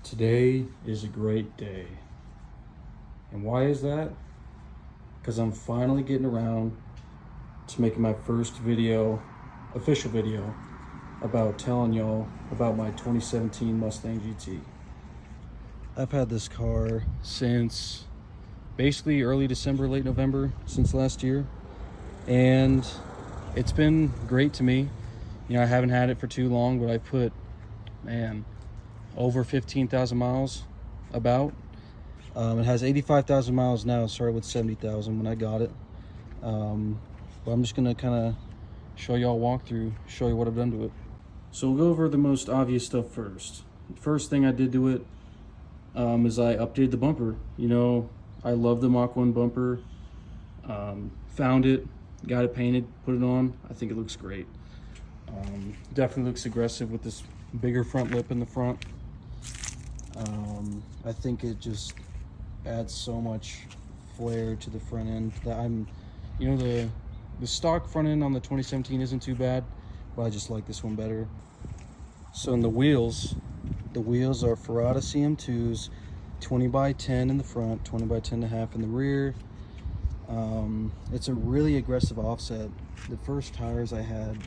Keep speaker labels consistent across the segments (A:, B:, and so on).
A: Today is a great day. And why is that? Because I'm finally getting around to making my first video, official video, about telling y'all about my 2017 Mustang GT. I've had this car since basically early December, late November, since last year. And it's been great to me. You know, I haven't had it for too long, but I put, over 15,000 miles about. It has 85,000 miles now. It started with 70,000 when I got it. But I'm just gonna kind of show y'all walkthrough, show you what I've done to it. So we'll go over the most obvious stuff first. The first thing I did to it is I updated the bumper. You know, I love the Mach 1 bumper. Found it, got it painted, put it on. I think it looks great. Definitely looks aggressive with this bigger front lip in the front. I think it just adds so much flair to the front end that you know, the stock front end on the 2017 isn't too bad, but I just like this one better. So in the wheels are Ferrata CM2s, 20 by 10 in the front, 20 by 10.5 in the rear. It's a really aggressive offset. The first tires I had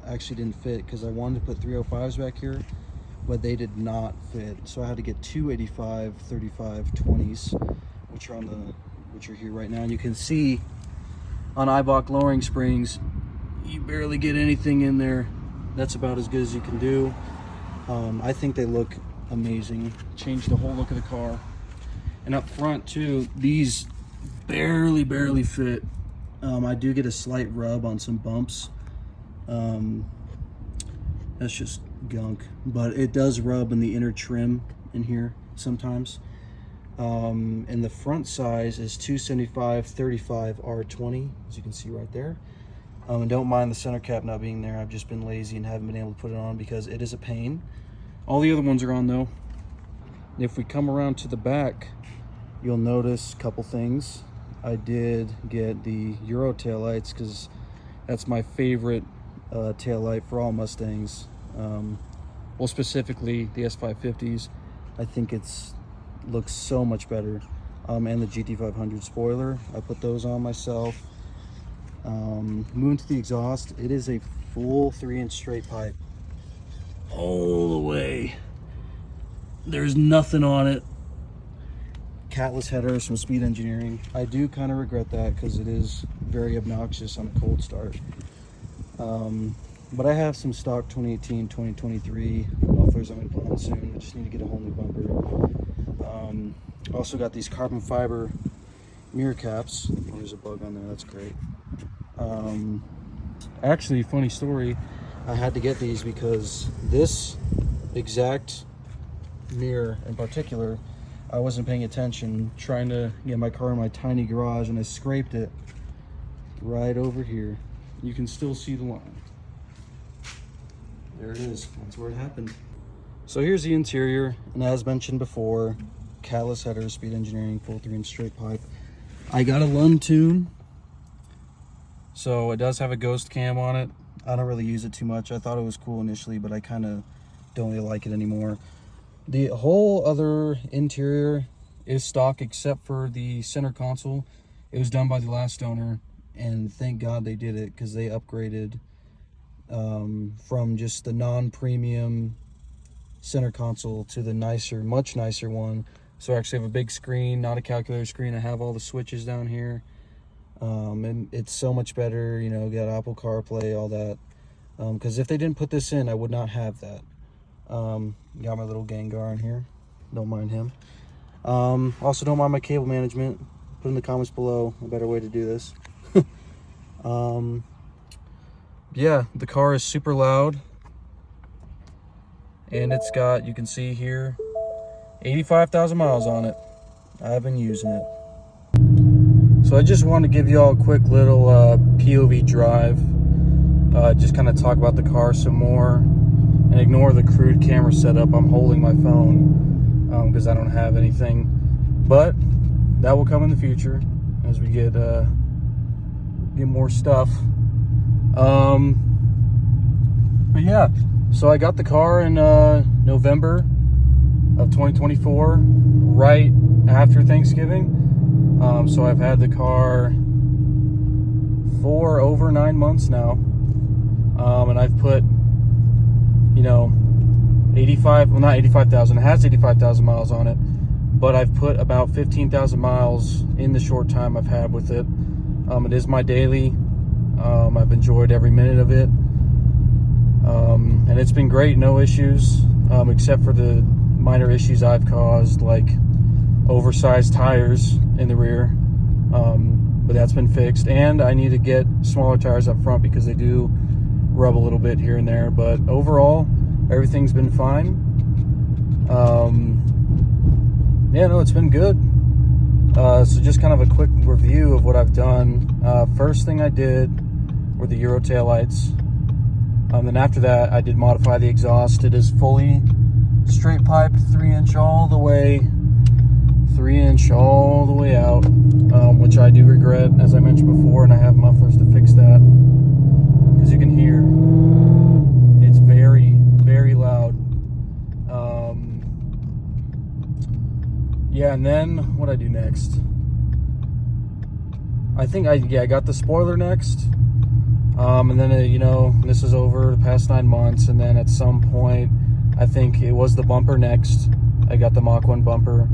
A: actually didn't fit because I wanted to put 305s back here, but they did not fit. So I had to get two 85, 35, 20s, which are here right now. And you can see on Eibach lowering springs, you barely get anything in there. That's about as good as you can do. I think they look amazing. Changed the whole look of the car. And up front too, these barely fit. I do get a slight rub on some bumps. That's just gunk, but it does rub in the inner trim in here sometimes. And the front size is 275/35 R20, as you can see right there. And don't mind the center cap not being there. I've just been lazy and haven't been able to put it on because it is a pain. All the other ones are on though. If we come around to the back, you'll notice a couple things. I did get the Euro taillights because that's my favorite taillight for all Mustangs. Well, specifically the S550s. I think looks so much better. And the GT500 spoiler, I put those on myself. Moving to the exhaust, it is a full 3-inch straight pipe all the way. There's nothing on it. Catless headers from Speed Engineering. I do kind of regret that because it is very obnoxious on a cold start. But I have some stock 2018, 2023 mufflers I'm going to put on soon. I just need to get a whole new bumper. Also got these carbon fiber mirror caps. Oh, there's a bug on there, that's great. Actually, funny story, I had to get these because this exact mirror in particular, I wasn't paying attention, trying to get my car in my tiny garage, and I scraped it right over here. You can still see the line. There it is, that's where it happened. So here's the interior, and as mentioned before, catless header, Speed Engineering, full 3-inch straight pipe. I got a Lund tune, so it does have a ghost cam on it. I don't really use it too much. I thought it was cool initially, but I kind of don't really like it anymore. The whole other interior is stock except for the center console. It was done by the last owner, and thank God they did it because they upgraded from just the non-premium center console to the nicer, much nicer one. So I actually have a big screen, not a calculator screen. I have all the switches down here. And it's so much better, you know, got Apple CarPlay, all that. Because if they didn't put this in, I would not have that. Got my little Gengar in here. Don't mind him. Also don't mind my cable management. Put in the comments below a better way to do this. Yeah, the car is super loud. And it's got, you can see here, 85,000 miles on it. I've been using it. So I just wanted to give you all a quick little POV drive. Just kind of talk about the car some more. And ignore the crude camera setup. I'm holding my phone because I don't have anything. But that will come in the future as we get more stuff. But yeah, so I got the car in November of 2024, right after Thanksgiving. So I've had the car for over 9 months now, and I've put, you know, 85, well, not 85,000, it has 85,000 miles on it, but I've put about 15,000 miles in the short time I've had with it. It is my daily. I've enjoyed every minute of it, and it's been great, no issues, except for the minor issues I've caused, like oversized tires in the rear, but that's been fixed, and I need to get smaller tires up front because they do rub a little bit here and there, but overall everything's been fine. Yeah, no, it's been good. So just kind of a quick review of what I've done. First thing I did were the Euro taillights. Then after that, I did modify the exhaust. It is fully straight pipe, 3-inch all the way, 3-inch all the way out, which I do regret, as I mentioned before, and I have mufflers to fix that, because you can hear it's very, very loud. Yeah, and then what I do next? I think I got the spoiler next, and then you know, this is over the past 9 months, and then at some point, I think it was the bumper next. I got the Mach 1 bumper,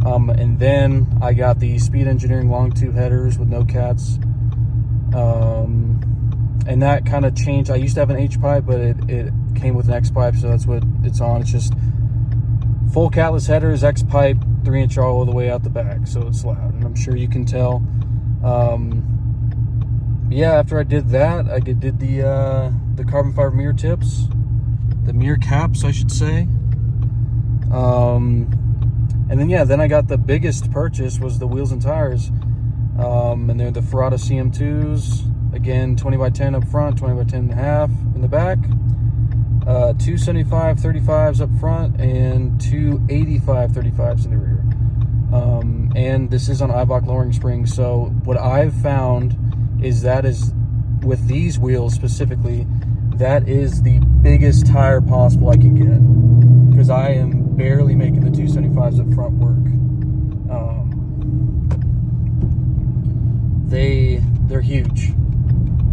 A: and then I got the Speed Engineering long tube headers with no cats, and that kind of changed. I used to have an H pipe, but it came with an X pipe, so that's what it's on. It's just full catless headers, X pipe, 3-inch all the way out the back, so it's loud, and I'm sure you can tell. Yeah, after I did that, I did the carbon fiber mirror tips, the mirror caps, I should say. And then yeah, then I got the biggest purchase was the wheels and tires, and they're the Ferrata CM2s. Again, 20x10 up front, 20x10.5 in the back. 275 35s up front and 285 35s in the rear. And this is on Eibach lowering springs. So what I've found is that is, with these wheels specifically, that is the biggest tire possible I can get, because I am barely making the 275s up front work. They're huge,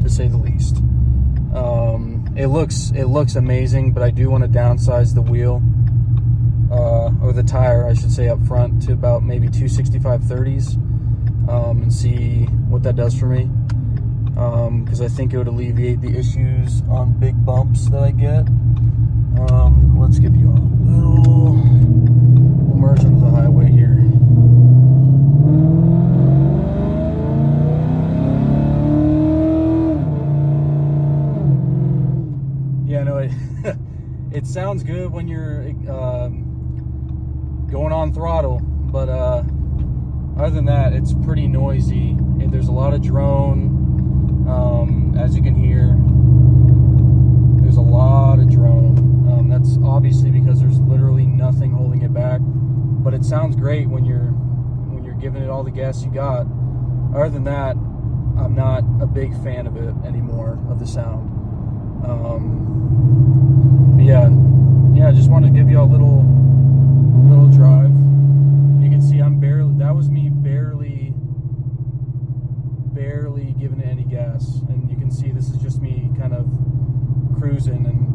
A: to say the least. It looks amazing, but I do want to downsize the wheel, or the tire, I should say, up front to about maybe 265 30s, and see what that does for me, because I think it would alleviate the issues on big bumps that I get. Let's give you a little, we'll merge into the highway here. Yeah, no, it sounds good when you're going on throttle, but other than that, it's pretty noisy, and there's a lot of drone. As you can hear, there's a lot of drone. That's obviously because there's literally nothing holding it back, but it sounds great when you're giving it all the gas you got. Other than that, I'm not a big fan of it anymore, of the sound. But yeah, I just wanted to give you a little drive. You can see that was me barely giving it any gas, and you can see this is just me kind of cruising, and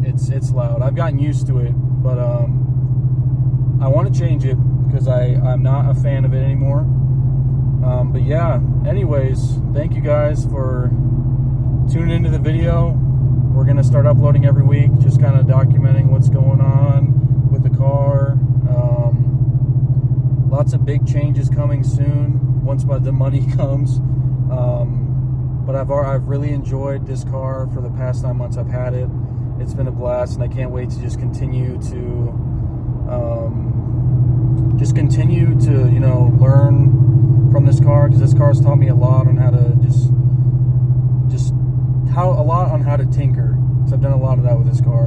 A: it's loud. I've gotten used to it, but I want to change it because I'm not a fan of it anymore. But yeah, anyways, thank you guys for tuning into the video. We're gonna start uploading every week, just kind of documenting what's going on with the car. Lots of big changes coming soon once the money comes. But I've really enjoyed this car for the past 9 months I've had it. It's been a blast, and I can't wait to just continue to you know, learn from this car, because this car's taught me a lot on how to how to tinker. So I've done a lot of that with this car,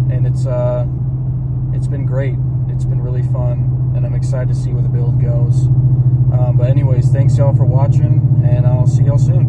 A: and it's been great. It's been really fun, and I'm excited to see where the build goes. But anyways, thanks y'all for watching, and I'll see y'all soon.